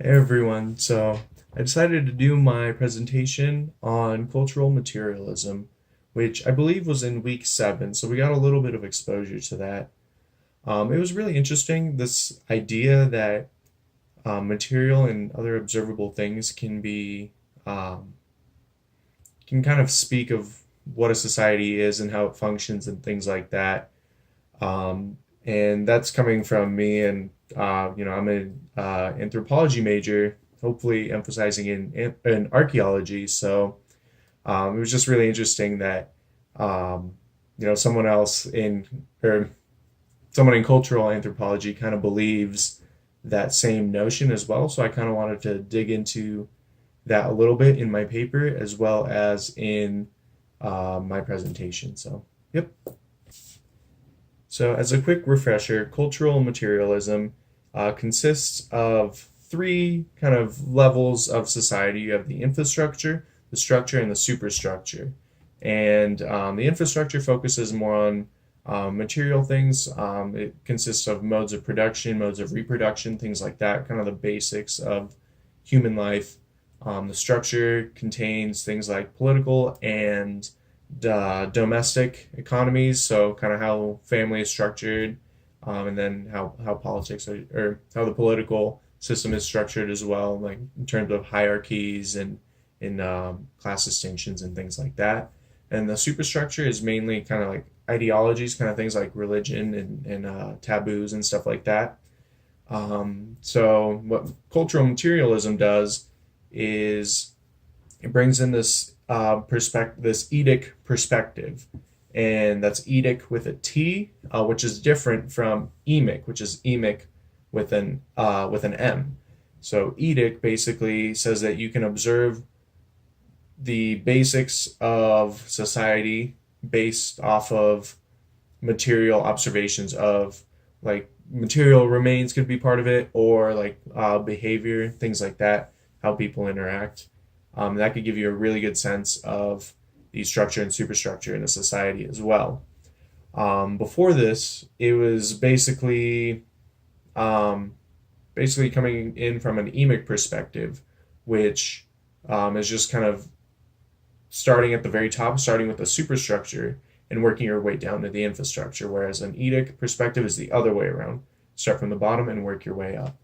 Hey everyone, so I decided to do my presentation on cultural materialism, which I believe was in week 7, so we got a little bit of exposure to that. It was really interesting, this idea that material and other observable things um, can kind of speak of what a society is and how it functions and things like that. Um, and that's coming from me, and I'm an anthropology major, hopefully emphasizing in archaeology. So it was just really interesting that um, someone else in or someone in cultural anthropology kind of believes that same notion as well. So I kind of wanted to dig into that a little bit in my paper as well as in my presentation. So, yep. So, as a quick refresher, cultural materialism consists of three kind of levels of society. You have the infrastructure, the structure, and the superstructure. And the infrastructure focuses more on material things. It consists of modes of production, modes of reproduction, things like that, kind of the basics of human life. The structure contains things like political and domestic economies, so kind of how family is structured, and then how politics are, or how the political system is structured as well, like in terms of hierarchies and in class distinctions and things like that. And the superstructure is mainly kind of like ideologies, kind of things like religion and taboos and stuff like that. So what cultural materialism does is it brings in this perspective, this Edic perspective, and that's Edic with a T, which is different from emic, which is emic with an M. So Edic basically says that you can observe the basics of society based off of material observations of like material remains could be part of it, or like behavior, things like that, how people interact. That could give you a really good sense of the structure and superstructure in a society as well. Before this, it was um, basically coming in from an emic perspective, which is just kind of starting at the very top, starting with the superstructure and working your way down to the infrastructure, whereas an edict perspective is the other way around. Start from the bottom and work your way up.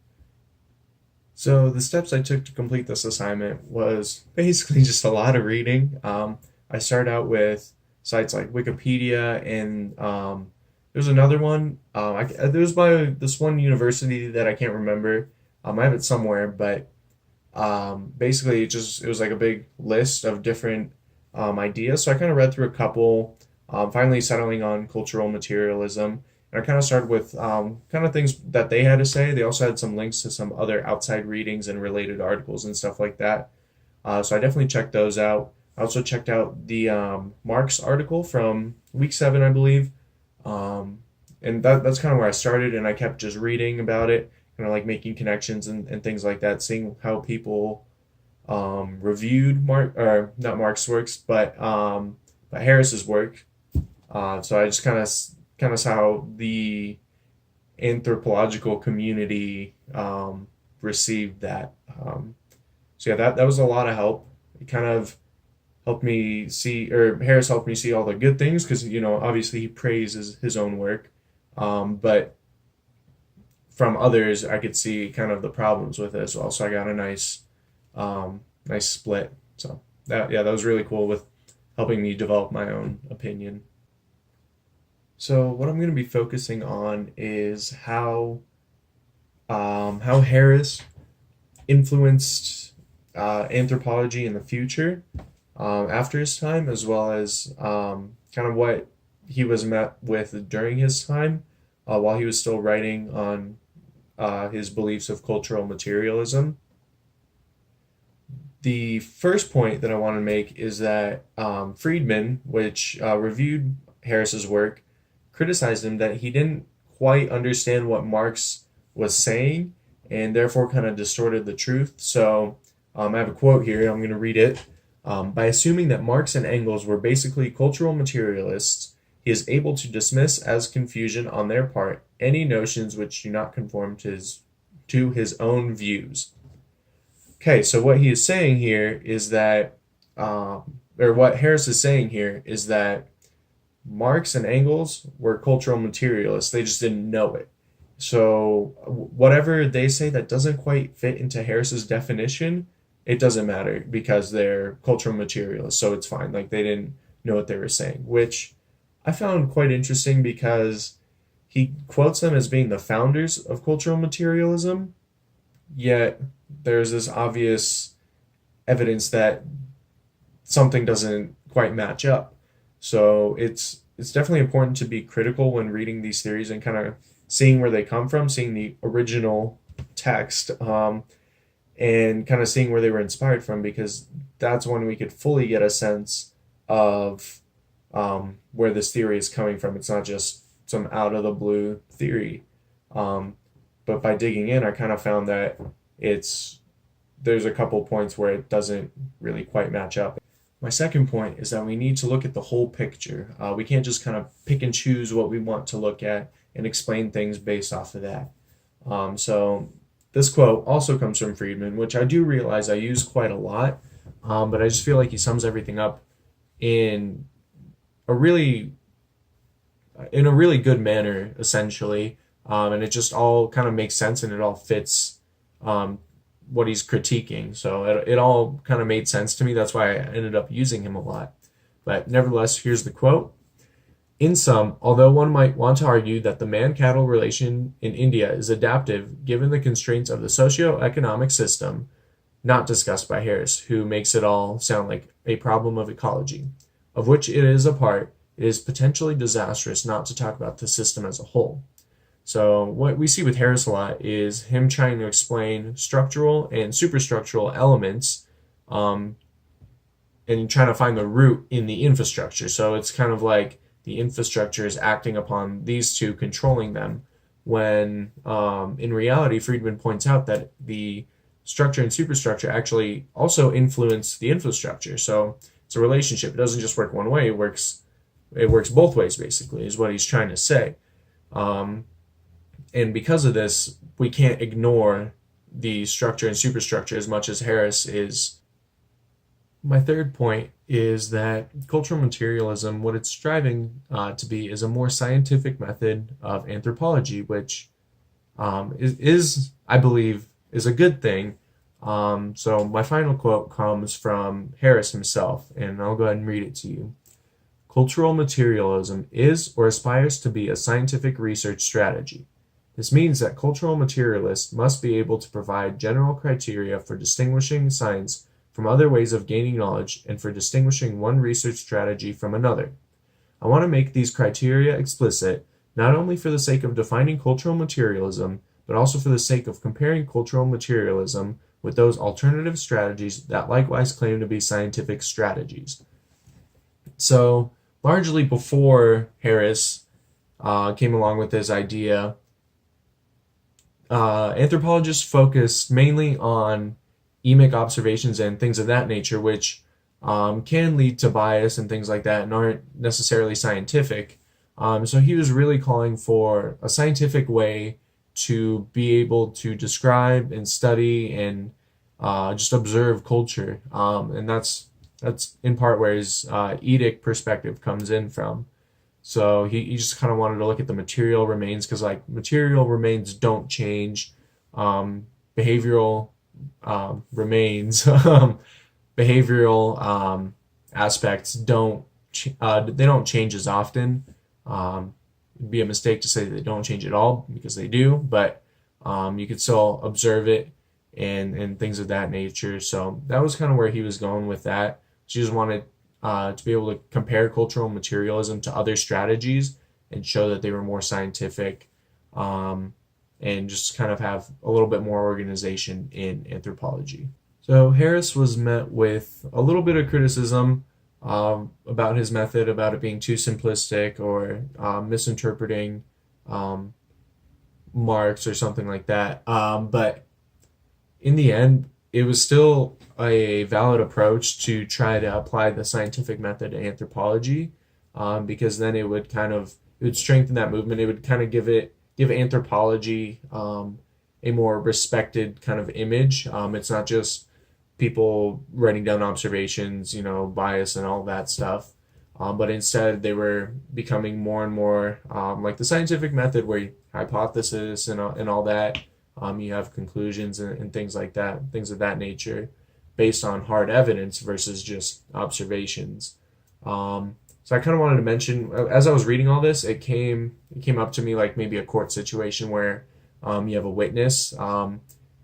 So the steps I took to complete this assignment was basically just a lot of reading. I started out with sites like Wikipedia, and there's another one. There was by this one university that I can't remember. I have it somewhere, but basically it was like a big list of different ideas. So I kind of read through a couple, finally settling on cultural materialism. And I kind of started with kind of things that they had to say. They also had some links to some other outside readings and related articles and stuff like that. So I definitely checked those out. I also checked out the Marx article from week 7, I believe. And that's kind of where I started, and I kept just reading about it, kind of like making connections and things like that, seeing how people reviewed Mark, or not Mark's works, but Harris's work. So I just kind of saw how the anthropological community received that. So yeah, that was a lot of help. It kind of helped me see, or Harris helped me see all the good things because obviously he praises his own work, but from others I could see kind of the problems with it as well. So I got a nice split. So that was really cool with helping me develop my own opinion. So what I'm going to be focusing on is how Harris influenced anthropology in the future after his time, as well as kind of what he was met with during his time while he was still writing on his beliefs of cultural materialism. The first point that I want to make is that Friedman, which reviewed Harris's work, criticized him that he didn't quite understand what Marx was saying and therefore kind of distorted the truth. So I have a quote here, I'm going to read it. By assuming that Marx and Engels were basically cultural materialists, he is able to dismiss as confusion on their part any notions which do not conform to his own views. Okay, so what he is saying here is that, or what Harris is saying here is that Marx and Engels were cultural materialists. They just didn't know it. So whatever they say that doesn't quite fit into Harris's definition, it doesn't matter because they're cultural materialists. So it's fine. Like they didn't know what they were saying, which I found quite interesting because he quotes them as being the founders of cultural materialism, yet there's this obvious evidence that something doesn't quite match up. So it's definitely important to be critical when reading these theories and kind of seeing where they come from, seeing the original text, and kind of seeing where they were inspired from, because that's when we could fully get a sense of where this theory is coming from. It's not just some out of the blue theory. But by digging in, I kind of found that it's there's a couple points where it doesn't really quite match up. My second point is that we need to look at the whole picture. We can't just kind of pick and choose what we want to look at and explain things based off of that. So this quote also comes from Friedman, which I do realize I use quite a lot, but I just feel like he sums everything up in a really good manner, essentially, and it just all kind of makes sense and it all fits what he's critiquing. So it all kind of made sense to me. That's why I ended up using him a lot. But nevertheless, here's the quote. In sum, although one might want to argue that the man-cattle relation in India is adaptive given the constraints of the socio-economic system, not discussed by Harris, who makes it all sound like a problem of ecology, of which it is a part, it is potentially disastrous not to talk about the system as a whole. So what we see with Harris a lot is him trying to explain structural and superstructural elements, and trying to find the root in the infrastructure. So it's kind of like the infrastructure is acting upon these two, controlling them, when in reality, Friedman points out that the structure and superstructure actually also influence the infrastructure. So it's a relationship. It doesn't just work one way. It works both ways, basically, is what he's trying to say. And because of this, we can't ignore the structure and superstructure as much as Harris is. My third point is that cultural materialism, what it's striving to be, is a more scientific method of anthropology, which is, I believe, is a good thing. So my final quote comes from Harris himself, and I'll go ahead and read it to you. Cultural materialism is or aspires to be a scientific research strategy. This means that cultural materialists must be able to provide general criteria for distinguishing science from other ways of gaining knowledge and for distinguishing one research strategy from another. I want to make these criteria explicit, not only for the sake of defining cultural materialism, but also for the sake of comparing cultural materialism with those alternative strategies that likewise claim to be scientific strategies. So, largely before Harris came along with this idea, anthropologists focused mainly on emic observations and things of that nature, which can lead to bias and things like that and aren't necessarily scientific. So he was really calling for a scientific way to be able to describe and study and just observe culture. And that's in part where his edict perspective comes in from. So he just kind of wanted to look at the material remains, because like material remains don't change. Behavioral remains, behavioral aspects don't they don't change as often. It'd be a mistake to say that they don't change at all, because they do, but you could still observe it and things of that nature. So that was kind of where he was going with that. She just wanted to be able to compare cultural materialism to other strategies and show that they were more scientific, and just kind of have a little bit more organization in anthropology. So Harris was met with a little bit of criticism about his method, about it being too simplistic or misinterpreting Marx or something like that. But in the end, it was still a valid approach to try to apply the scientific method to anthropology, because then it would strengthen that movement. It would kind of give anthropology a more respected kind of image. It's not just people writing down observations, bias and all that stuff. But instead, they were becoming more and more like the scientific method, where you hypothesis and all that. You have conclusions and things like that, things of that nature, based on hard evidence versus just observations. So I kind of wanted to mention, as I was reading all this, it came up to me like maybe a court situation where you have a witness,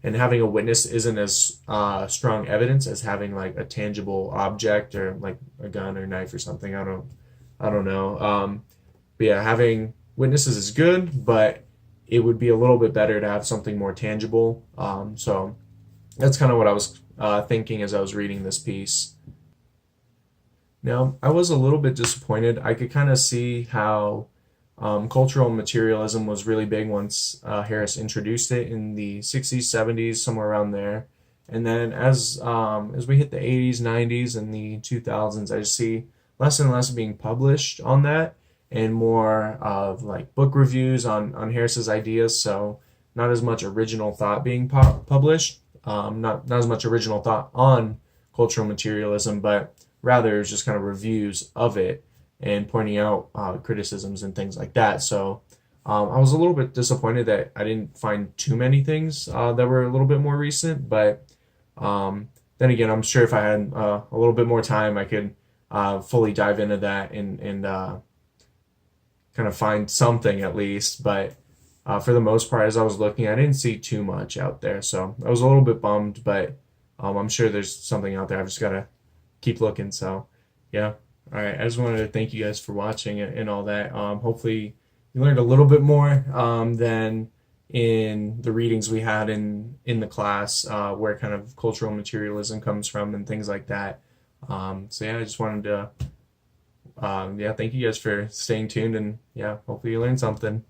and having a witness isn't as strong evidence as having like a tangible object, or like a gun or knife or something. I don't know. But yeah, having witnesses is good, but it would be a little bit better to have something more tangible. So that's kind of what I was thinking as I was reading this piece. Now, I was a little bit disappointed. I could kind of see how cultural materialism was really big once Harris introduced it in the 60s, 70s, somewhere around there. And then as we hit the 80s, 90s, and the 2000s, I just see less and less being published on that, and more of like book reviews on Harris's ideas. So not as much original thought being published, not as much original thought on cultural materialism, but rather just kind of reviews of it and pointing out criticisms and things like that. So I was a little bit disappointed that I didn't find too many things that were a little bit more recent. But then again, I'm sure if I had a little bit more time, I could fully dive into that and kind of find something at least. But for the most part, as I was looking, I didn't see too much out there. So I was a little bit bummed, but I'm sure there's something out there. I've just got to keep looking. So yeah. All right. I just wanted to thank you guys for watching and all that. Hopefully you learned a little bit more than in the readings we had in the class, where kind of cultural materialism comes from and things like that. So yeah, I just wanted to yeah, thank you guys for staying tuned, and yeah, hopefully you learned something.